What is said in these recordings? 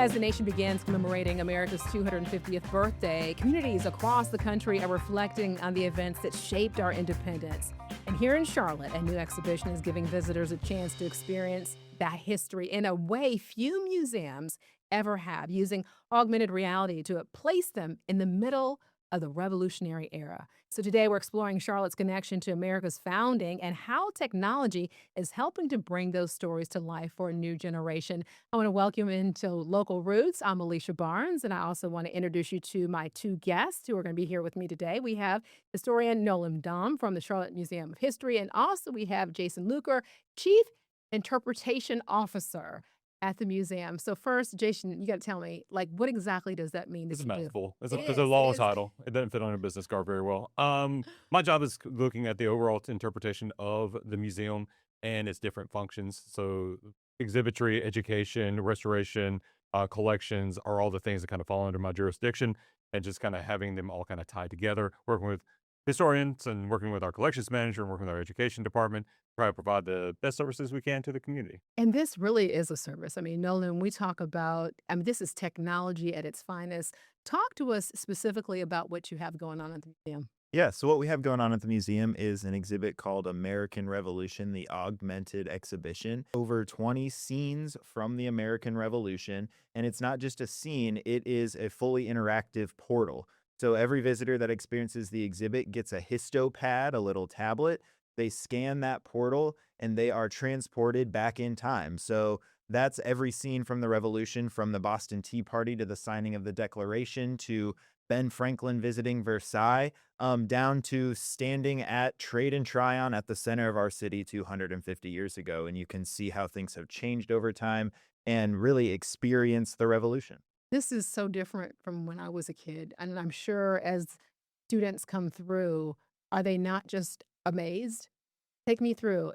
As the nation begins commemorating America's 250th birthday, communities across the country are reflecting on the events that shaped our independence. And here in Charlotte, a new exhibition is giving visitors a chance to experience that history in a way few museums ever have, using augmented reality to place them in the middle of the Revolutionary era. So today we're exploring Charlotte's connection to America's founding and how technology is helping to bring those stories to life for a new generation. I want to welcome you into Local Roots. I'm Alicia Barnes, and I also want to introduce you to my two guests who are going to be here with me today. We have historian Nolan Dahm from the Charlotte Museum of History, and also we have Jason Luker, Chief Interpretation Officer at the museum. So first, Jason, you got to tell me, like, what exactly does that mean It's that a you do? mouthful. It's It a is. It long is. title. It doesn't fit on a business card very well. My job is looking at the overall interpretation of the museum and its different functions. So exhibitry, education, restoration, collections are all the things that kind of fall under my jurisdiction, and just kind of having them all kind of tied together, working with historians and working with our collections manager and working with our education department, try to provide the best services we can to the community. And this really is a service. I mean, Nolan, we talk about, I mean, this is technology at its finest. Talk to us specifically about what you have going on at the museum. Yeah, so what we have going on at the museum is an exhibit called American Revolution, the Augmented Exhibition. Over 20 scenes from the American Revolution, and it's not just a scene, it is a fully interactive portal. So every visitor that experiences the exhibit gets a histopad, a little tablet. They scan that portal and they are transported back in time. So that's every scene from the Revolution, from the Boston Tea Party to the signing of the Declaration to Ben Franklin visiting Versailles, down to standing at Trade and Tryon at the center of our city 250 years ago. And you can see how things have changed over time and really experience the revolution. This is so different from when I was a kid. And I'm sure as students come through, are they not just amazed? Take me through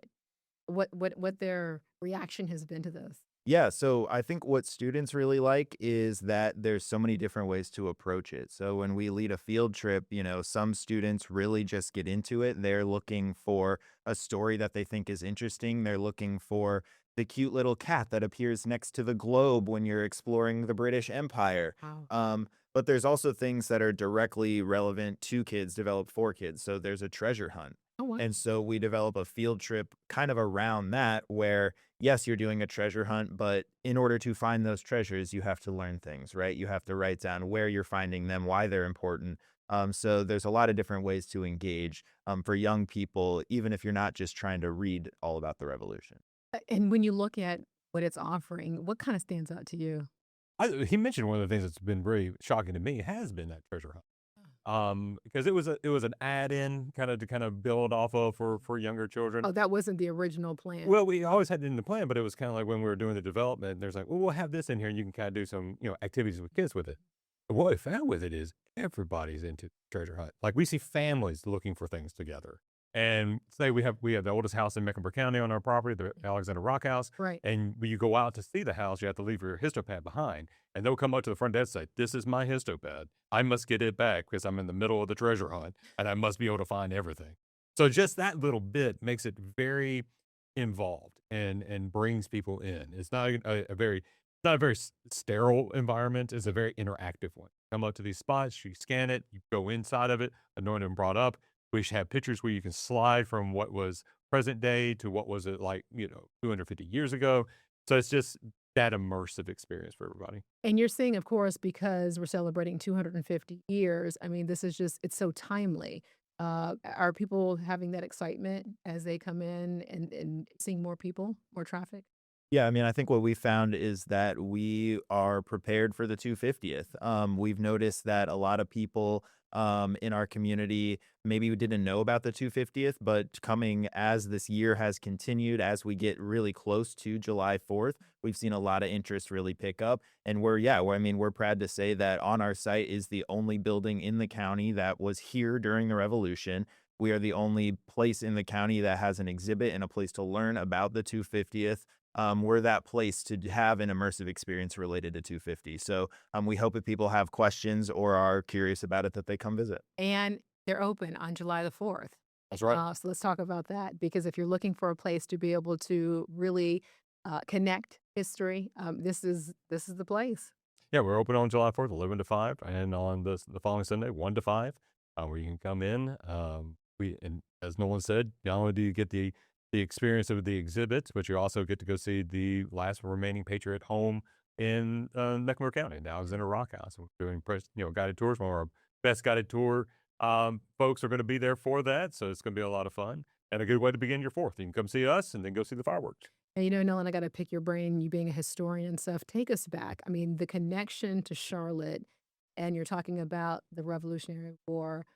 what their reaction has been to this. Yeah, so I think what students really like is that there's so many different ways to approach it. So when we lead a field trip, some students really just get into it. They're looking for a story that they think is interesting. They're looking for the cute little cat that appears next to the globe when you're exploring the British Empire. Wow. But there's also things that are directly relevant to kids, developed for kids. So there's a treasure hunt. Oh, wow. And so we develop a field trip kind of around that where, yes, you're doing a treasure hunt, but in order to find those treasures, you have to learn things, right? You have to write down where you're finding them, why they're important. So there's a lot of different ways to engage for young people, even if you're not just trying to read all about the revolution. And when you look at what it's offering, what kind of stands out to you? He mentioned one of the things that's been very shocking to me has been that treasure hunt. Because it was an add-in kind of to kind of build off of for younger children. Oh, that wasn't the original plan. Well, we always had it in the plan, but it was kind of like when we were doing the development, there's like, well, we'll have this in here and you can kind of do some, activities with kids with it. But what we found with it is everybody's into treasure hunt. Like we see families looking for things together. And say we have the oldest house in Mecklenburg County on our property, the Alexander Rock House. Right. And when you go out to see the house, you have to leave your histopad behind. And they'll come up to the front desk and say, "This is my histopad. I must get it back because I'm in the middle of the treasure hunt and I must be able to find everything." So just that little bit makes it very involved and brings people in. It's not a very sterile environment. It's a very interactive one. Come up to these spots, you scan it, you go inside of it, anointed and brought up. We should have pictures where you can slide from what was present day to what was it like, 250 years ago. So it's just that immersive experience for everybody. And you're seeing, of course, because we're celebrating 250 years. I mean, this is just, it's so timely. Are people having that excitement as they come in and seeing more people, more traffic? Yeah, I mean, I think what we found is that we are prepared for the 250th. We've noticed that a lot of people in our community maybe didn't know about the 250th, but coming as this year has continued, as we get really close to July 4th, we've seen a lot of interest really pick up. And we're proud to say that on our site is the only building in the county that was here during the Revolution. We are the only place in the county that has an exhibit and a place to learn about the 250th. We're that place to have an immersive experience related to 250. So we hope if people have questions or are curious about it that they come visit. And they're open on July the 4th. That's right. So let's talk about that because if you're looking for a place to be able to really connect history, this is the place. Yeah, we're open on July 4th, 11 to 5, and on the following Sunday, 1 to 5, where you can come in. And as Nolan said, not only do you get the experience of the exhibits, but you also get to go see the last remaining Patriot home in Mecklenburg County, now Alexander Rock House. We're doing guided tours. One of our best guided tour folks are going to be there for that, so it's going to be a lot of fun and a good way to begin your 4th. You can come see us and then go see the fireworks. And Nolan, I got to pick your brain, you being a historian and stuff. Take us back. I mean, the connection to Charlotte, and you're talking about the Revolutionary War.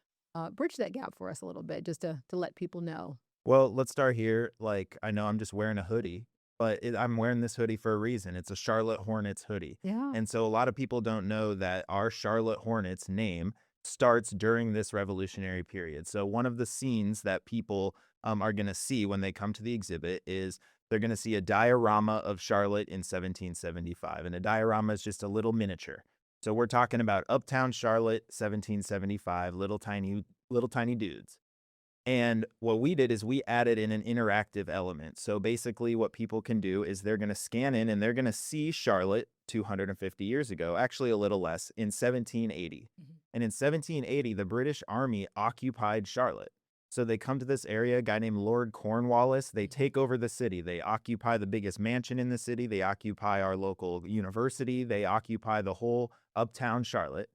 Bridge that gap for us a little bit, just to let people know. Well, let's start here. Like, I know I'm just wearing a hoodie, but I'm wearing this hoodie for a reason. It's a Charlotte Hornets hoodie. Yeah. And so a lot of people don't know that our Charlotte Hornets name starts during this revolutionary period. So one of the scenes that people are going to see when they come to the exhibit is they're going to see a diorama of Charlotte in 1775. And a diorama is just a little miniature. So we're talking about uptown Charlotte, 1775, little tiny dudes. And what we did is we added in an interactive element. So basically, what people can do is they're going to scan in and they're going to see Charlotte 250 years ago, actually a little less, in 1780. Mhm. And in 1780, the British Army occupied Charlotte. So they come to this area, a guy named Lord Cornwallis. They take over the city. They occupy the biggest mansion in the city. They occupy our local university. They occupy the whole uptown Charlotte.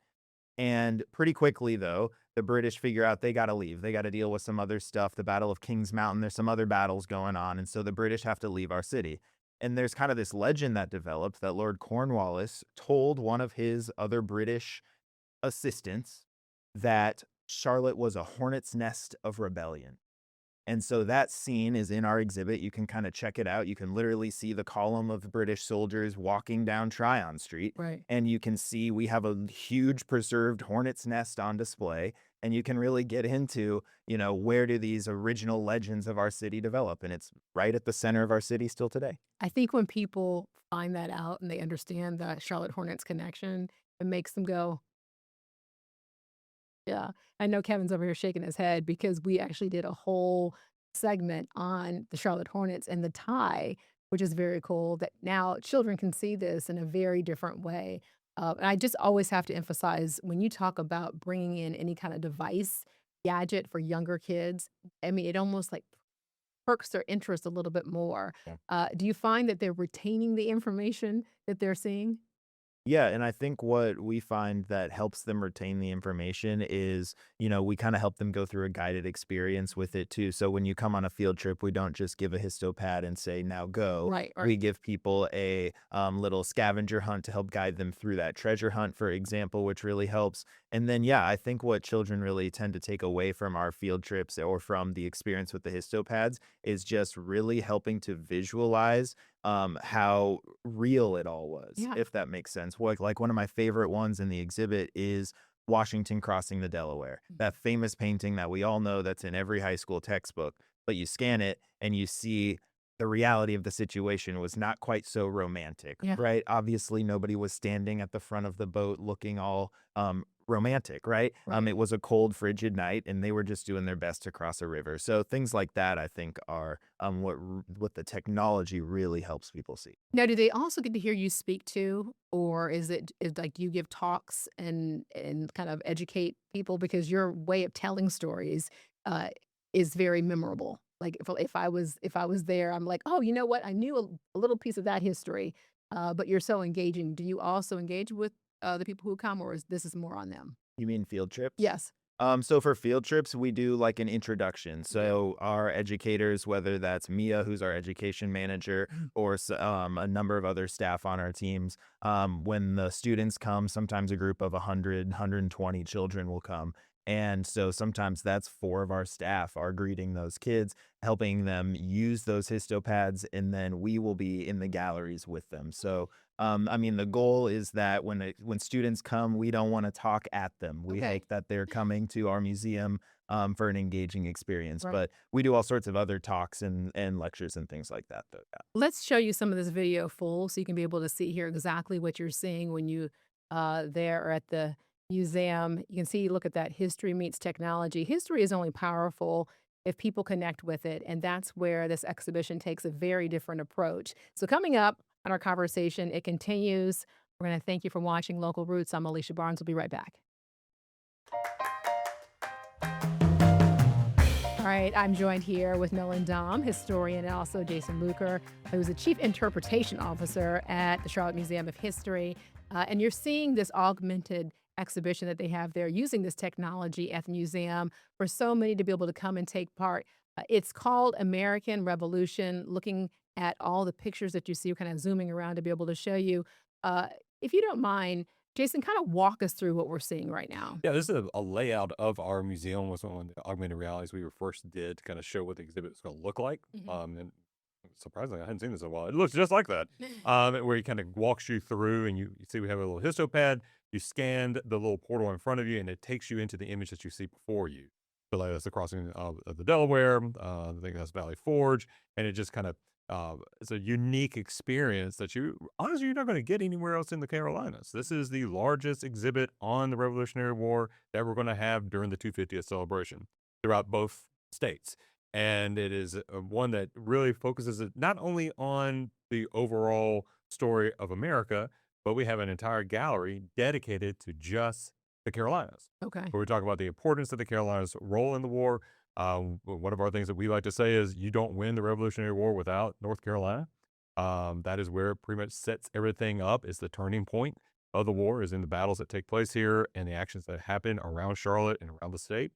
And pretty quickly, though, the British figure out they got to leave. They got to deal with some other stuff. The Battle of Kings Mountain, there's some other battles going on. And so the British have to leave our city. And there's kind of this legend that developed that Lord Cornwallis told one of his other British assistants that Charlotte was a hornet's nest of rebellion. And so that scene is in our exhibit. You can kind of check it out. You can literally see the column of British soldiers walking down Tryon Street. Right. And you can see we have a huge preserved hornet's nest on display. And you can really get into, where do these original legends of our city develop? And it's right at the center of our city still today. I think when people find that out and they understand the Charlotte Hornets connection, it makes them go, yeah. I know Kevin's over here shaking his head because we actually did a whole segment on the Charlotte Hornets and the tie, which is very cool that now children can see this in a very different way. And I just always have to emphasize when you talk about bringing in any kind of device, gadget for younger kids, I mean, it almost like perks their interest a little bit more. Yeah. Do you find that they're retaining the information that they're seeing? Yeah, and I think what we find that helps them retain the information is, we kind of help them go through a guided experience with it too. So when you come on a field trip, we don't just give a histopad and say, now go. Right. We give people a little scavenger hunt to help guide them through that treasure hunt, for example, which really helps. And then, yeah, I think what children really tend to take away from our field trips or from the experience with the histopads is just really helping to visualize how real it all was, Yeah. if that makes sense. Like one of my favorite ones in the exhibit is Washington crossing the Delaware, that famous painting that we all know that's in every high school textbook. But you scan it and you see the reality of the situation was not quite so romantic, Yeah. right? Obviously, nobody was standing at the front of the boat looking all romantic, right? Right. It was a cold, frigid night, and they were just doing their best to cross a river. So things like that, I think, are what the technology really helps people see. Now, do they also get to hear you speak too, or is like you give talks and kind of educate people because your way of telling stories uh, is very memorable. Like if I was there, I'm like, oh, you know what? I knew a little piece of that history, but you're so engaging. Do you also engage with the people who come, or is this is more on them? You mean field trips? Yes. So for field trips, we do like an introduction. So our educators, whether that's Mia, who's our education manager, or a number of other staff on our teams, when the students come, sometimes a group of 100, 120 children will come. And so sometimes that's 4 of our staff are greeting those kids, helping them use those histopads, and then we will be in the galleries with them. So I mean, the goal is that when students come, we don't want to talk at them. We Okay. like that they're coming to our museum for an engaging experience. Right. But we do all sorts of other talks and lectures and things like that, though. Yeah. Let's show you some of this video full so you can be able to see here exactly what you're seeing when you there or at the museum. You can see, look at that, history meets technology. History is only powerful if people connect with it, and that's where this exhibition takes a very different approach. So coming up on our conversation, it continues We're going to thank you for watching Local Roots. I'm Alicia Barnes. We'll be right back. All right, I'm joined here with Nolan Dahm, historian, and also Jason Luker, who's the Chief Interpretation Officer at the Charlotte Museum of History. And you're seeing this augmented exhibition that they have there using this technology at the museum for so many to be able to come and take part. It's called American Revolution, looking at all the pictures that you see, kind of zooming around to be able to show you. Uh, if you don't mind, Jason, kind of walk us through what we're seeing right now. Yeah, this is a layout of our museum. Was one of the augmented realities we were first did to kind of show what the exhibit was going to look like. And surprisingly, I hadn't seen this in a while. It looks just like that, where he kind of walks you through, and you see we have a little histopad. You scanned the little portal in front of you, and it takes you into the image that you see before you. So like that's the crossing of the Delaware. I think that's Valley Forge, and it just kind of it's a unique experience that honestly you're not going to get anywhere else in the Carolinas. This is the largest exhibit on the Revolutionary War that we're going to have during the 250th celebration throughout both states. And it is one that really focuses not only on the overall story of America, but we have an entire gallery dedicated to just the Carolinas, Okay. where we talk about the importance of the Carolinas' role in the war. One of our things that we like to say is you don't win the Revolutionary War without North Carolina. That is where it pretty much sets everything up. It's the turning point of the war is in the battles that take place here and the actions that happen around Charlotte and around the state.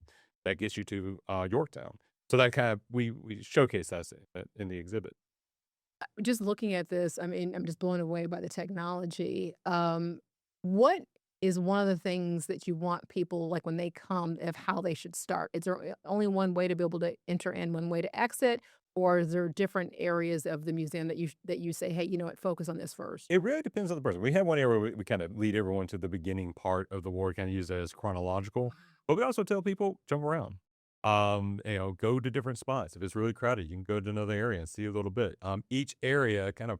That gets you to Yorktown. So that kind of, we showcase that in the exhibit. Just looking at this, I mean, I'm just blown away by the technology. What is one of the things that you want people, like when they come, of how they should start? Is there only one way to be able to enter and one way to exit? Or is there different areas of the museum that you say, hey, you know what, focus on this first? It really depends on the person. We have one area where we kind of lead everyone to the beginning part of the war, kind of use that as chronological. But we also tell people jump around. Go to different spots. If it's really crowded, you can go to another area and see a little bit. Each area kind of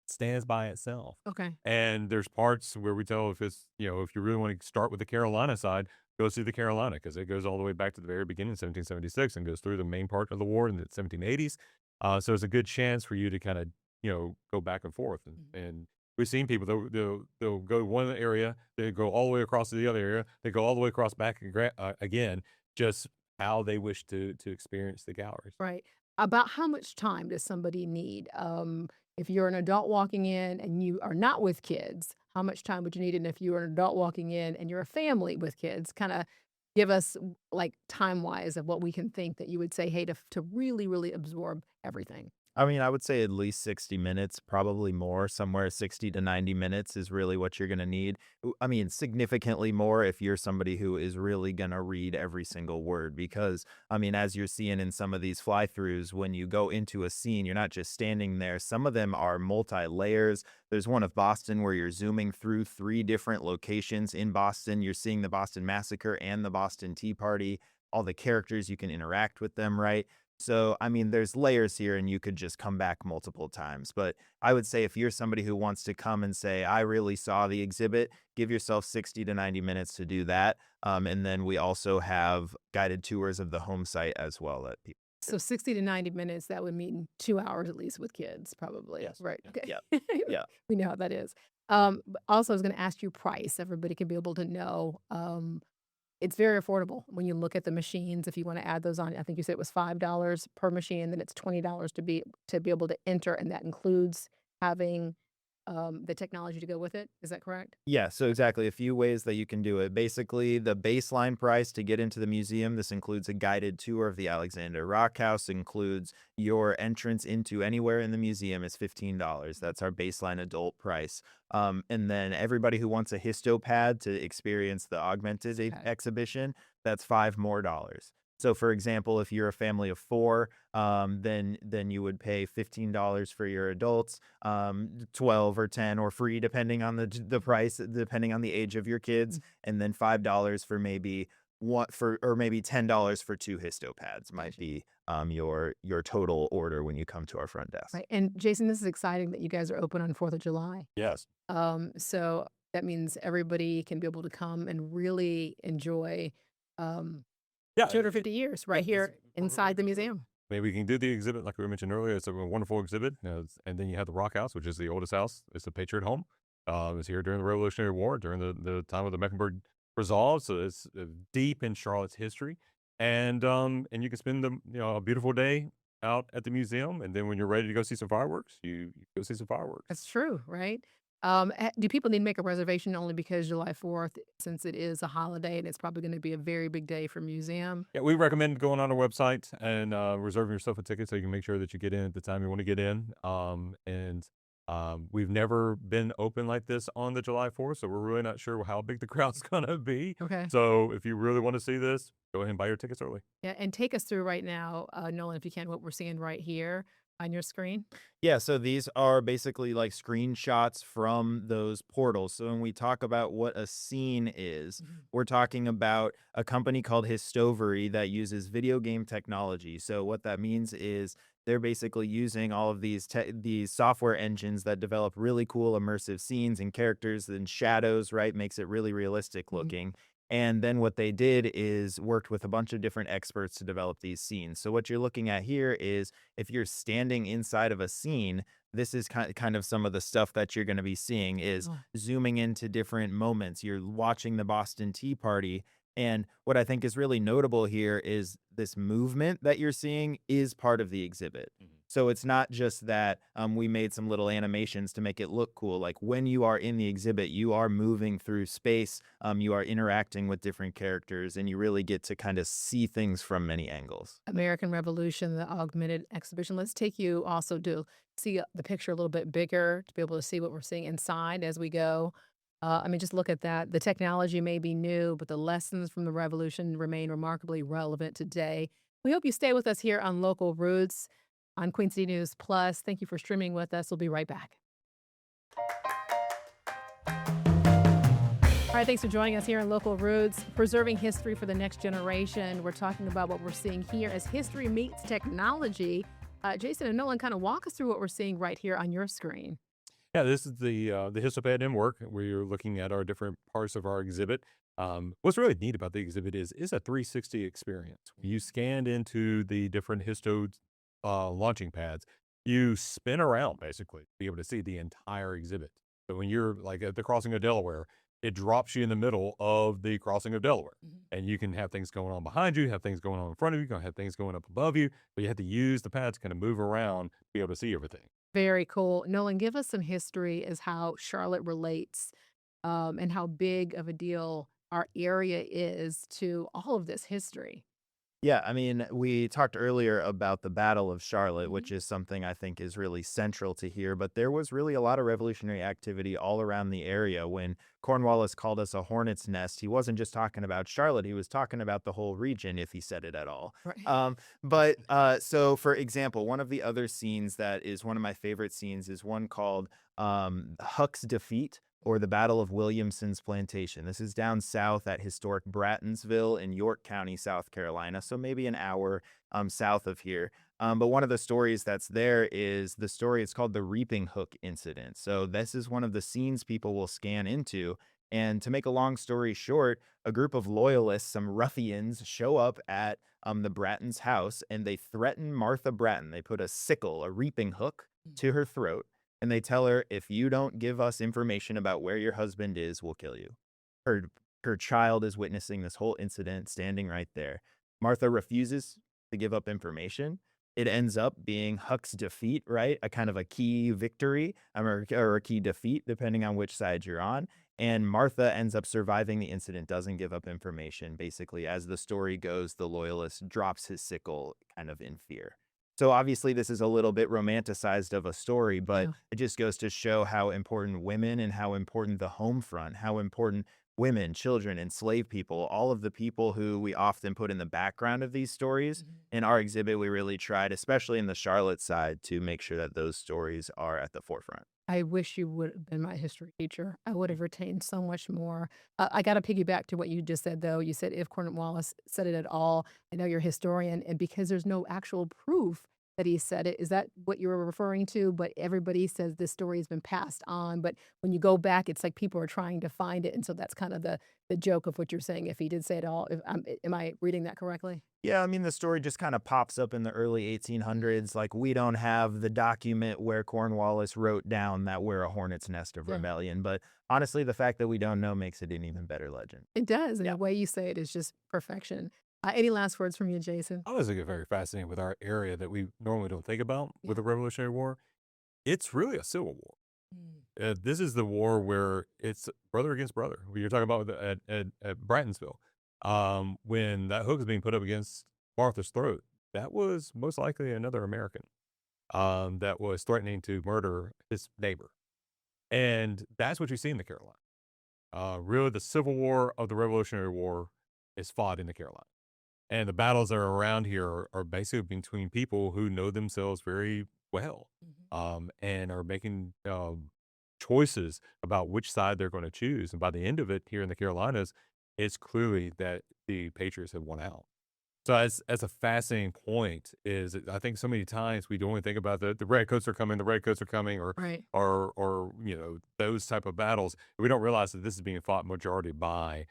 stands by itself. Okay. And there's parts where we tell if it's, if you really want to start with the Carolina side, go see the Carolina because it goes all the way back to the very beginning, 1776, and goes through the main part of the war in the 1780s. So it's a good chance for you to kind of, go back and forth. And we've seen people, they'll go to one area, they go all the way across to the other area, they go all the way across back again, just how they wish to experience the galleries. Right. About how much time does somebody need? If you're an adult walking in and you are not with kids, how much time would you need? And if you're an adult walking in and you're a family with kids, kind of give us like time wise of what we can think that you would say, hey, to really, really absorb everything. I mean, I would say at least 60 minutes, probably more, somewhere 60 to 90 minutes is really what you're going to need. I mean, significantly more if you're somebody who is really going to read every single word. Because, I mean, as you're seeing in some of these fly throughs, when you go into a scene, you're not just standing there. Some of them are multi layers. There's one of Boston where you're zooming through 3 different locations in Boston. You're seeing the Boston Massacre and the Boston Tea Party, all the characters, you can interact with them, right? So, I mean, there's layers here and you could just come back multiple times. But I would say if you're somebody who wants to come and say, I really saw the exhibit, give yourself 60 to 90 minutes to do that. And then we also have guided tours of the home site as well that people. So 60 to 90 minutes, that would mean 2 hours at least with kids, probably. Yes. Right. Okay. Yeah. Yeah. We know how that is. But also, I was going to ask you price. Everybody can be able to know. It's very affordable when you look at the machines. If you want to add those on, I think you said it was $5 per machine, then it's $20 to be able to enter, and that includes having the technology to go with it. Is that correct? Yeah, so exactly a few ways that you can do it. Basically, the baseline price to get into the museum, this includes a guided tour of the Alexander Rock House, includes your entrance into anywhere in the museum is $15. That's our baseline adult price. And then everybody who wants a histopad to experience the augmented exhibition, that's $5 more. So, for example, if you're a family of 4, then you would pay $15 for your adults, 12 or 10 or free, depending on the price, depending on the age of your kids, and then $5 for maybe maybe $10 for 2 histopads might be your total order when you come to our front desk. Right. And Jason, this is exciting that you guys are open on 4th of July. Yes. So that means everybody can be able to come and really enjoy. Yeah. 250 years right here inside the museum. Maybe we can do the exhibit like we mentioned earlier. It's a wonderful exhibit. And then you have the Rock House, which is the oldest house. It's the Patriot home. It was here during the Revolutionary War, during the time of the Mecklenburg Resolve. So it's deep in Charlotte's history, and you can spend a beautiful day out at the museum, and then when you're ready to go see some fireworks, you go see some fireworks. That's true, right? Do people need to make a reservation only because July 4th, since it is a holiday and it's probably going to be a very big day for museum? Yeah, we recommend going on our website and reserving yourself a ticket so you can make sure that you get in at the time you want to get in. And we've never been open like this on the July 4th, so we're really not sure how big the crowd's going to be. Okay. So if you really want to see this, go ahead and buy your tickets early. Yeah, and take us through right now, Nolan, if you can, what we're seeing right here on your screen. Yeah, so these are basically like screenshots from those portals. So when we talk about what a scene is, we're talking about a company called Histovery that uses video game technology. So what that means is they're basically using all of these software engines that develop really cool immersive scenes and characters and shadows, right? Makes it really realistic Mhm. looking. And then what they did is worked with a bunch of different experts to develop these scenes. So what you're looking at here is if you're standing inside of a scene, this is kind of some of the stuff that you're going to be seeing is Oh, zooming into different moments. You're watching the Boston Tea Party. And what I think is really notable here is this movement that you're seeing is part of the exhibit. So it's not just that we made some little animations to make it look cool. Like when you are in the exhibit, you are moving through space, you are interacting with different characters, and you really get to kind of see things from many angles. American Revolution, the Augmented Exhibition. Let's take you also to see the picture a little bit bigger to be able to see what we're seeing inside as we go. I mean, just look at that. The technology may be new, but the lessons from the revolution remain remarkably relevant today. We hope you stay with us here on Local Roots on Queen City News Plus. Thank you for streaming with us. We'll be right back. All right, thanks for joining us here on Local Roots, preserving history for the next generation. We're talking about what we're seeing here as history meets technology. Jason and Nolan, kind of walk us through what we're seeing right here on your screen. Yeah, this is the histopad in work. We're looking at our different parts of our exhibit. What's really neat about the exhibit is it's a 360 experience. When you scanned into the different histo launching pads, you spin around basically to be able to see the entire exhibit. So when you're like at the crossing of Delaware, it drops you in the middle of the crossing of Delaware. And you can have things going on behind you, have things going on in front of you, you can have things going up above you. But you have to use the pads to kind of move around to be able to see everything. Very cool. Nolan, give us some history as how Charlotte relates and how big of a deal our area is to all of this history. Yeah, I mean, we talked earlier about the Battle of Charlotte, Mhm. which is something I think is really central to here, but there was really a lot of revolutionary activity all around the area. When Cornwallis called us a hornet's nest, he wasn't just talking about Charlotte, he was talking about the whole region, if he said it at all. Right. So for example, one of the other scenes that is one of my favorite scenes is one called Huck's Defeat, or the Battle of Williamson's Plantation. This is down south at historic Brattonsville in York County, South Carolina, so maybe an hour south of here. But one of the stories that's there is the story, it's called the Reaping Hook Incident. So this is one of the scenes people will scan into. And to make a long story short, a group of loyalists, some ruffians, show up at the Bratton's house and they threaten Martha Bratton. They put a sickle, a reaping hook, to her throat, and they tell her, if you don't give us information about where your husband is, we'll kill you. Her her child is witnessing this whole incident, standing right there. Martha refuses to give up information. It ends up being Huck's defeat, right? A kind of a key victory, or a key defeat, depending on which side you're on. And Martha ends up surviving the incident, doesn't give up information. Basically, as the story goes, the loyalist drops his sickle kind of in fear. So obviously, this is a little bit romanticized of a story, but Yeah. it just goes to show how important women and how important the home front, how important women, children, enslaved people, all of the people who we often put in the background of these stories. Mhm. In our exhibit, we really tried, especially in the Charlotte side, to make sure that those stories are at the forefront. I wish you would have been my history teacher. I would have retained so much more. I got to piggyback to what you just said, though. You said if Cornwallis said it at all. I know you're a historian, and because there's no actual proof that he said it, is that what you were referring to? But everybody says this story has been passed on. But when you go back, it's like people are trying to find it, and so that's kind of the joke of what you're saying. If he did say it all, if am I reading that correctly? Yeah, I mean, the story just kind of pops up in the early 1800s. Like, we don't have the document where Cornwallis wrote down that we're a hornet's nest of Yeah. rebellion. But honestly, the fact that we don't know makes it an even better legend. It does, and Yeah. the way you say it is just perfection. Any last words from you, Jason? I always get very fascinated with our area that we normally don't think about Yeah. with the Revolutionary War. It's really a civil war. Mm. This is the war where it's brother against brother. When you're talking about at Brattonsville, when that hook is being put up against Martha's throat, that was most likely another American that was threatening to murder his neighbor, and that's what you see in the Carolinas. Really, the Civil War of the Revolutionary War is fought in the Carolinas. And the battles that are around here are basically between people who know themselves very well, Mhm. and are making choices about which side they're going to choose. And by the end of it, here in the Carolinas, it's clearly that the Patriots have won out. So as a fascinating point is that I think so many times we don't only think about the redcoats are coming, the redcoats are coming, Right. or those type of battles. We don't realize that this is being fought majority by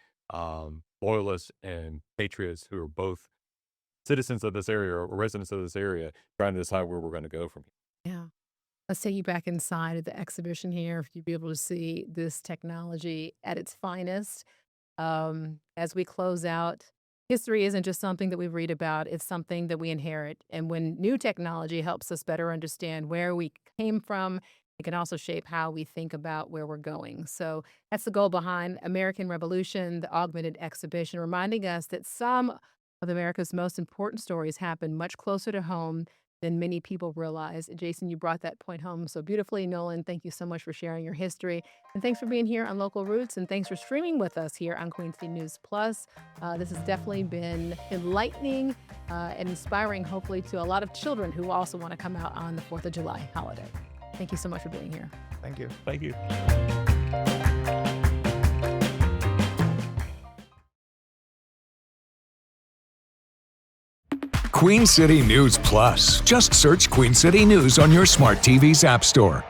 loyalists and patriots who are both citizens of this area or residents of this area, trying to decide where we're going to go from here. Yeah. Let's take you back inside of the exhibition here, if you'd be able to see this technology at its finest. As we close out, history isn't just something that we read about, it's something that we inherit. And when new technology helps us better understand where we came from, it can also shape how we think about where we're going. So that's the goal behind American Revolution, the Augmented Exhibition, reminding us that some of America's most important stories happen much closer to home than many people realize. Jason, you brought that point home so beautifully. Nolan, thank you so much for sharing your history. And thanks for being here on Local Roots. And thanks for streaming with us here on Queen City News Plus. This has definitely been enlightening and inspiring, hopefully, to a lot of children who also want to come out on the 4th of July holiday. Thank you so much for being here. Thank you. Thank you. Queen City News Plus. Just search Queen City News on your smart TV's app store.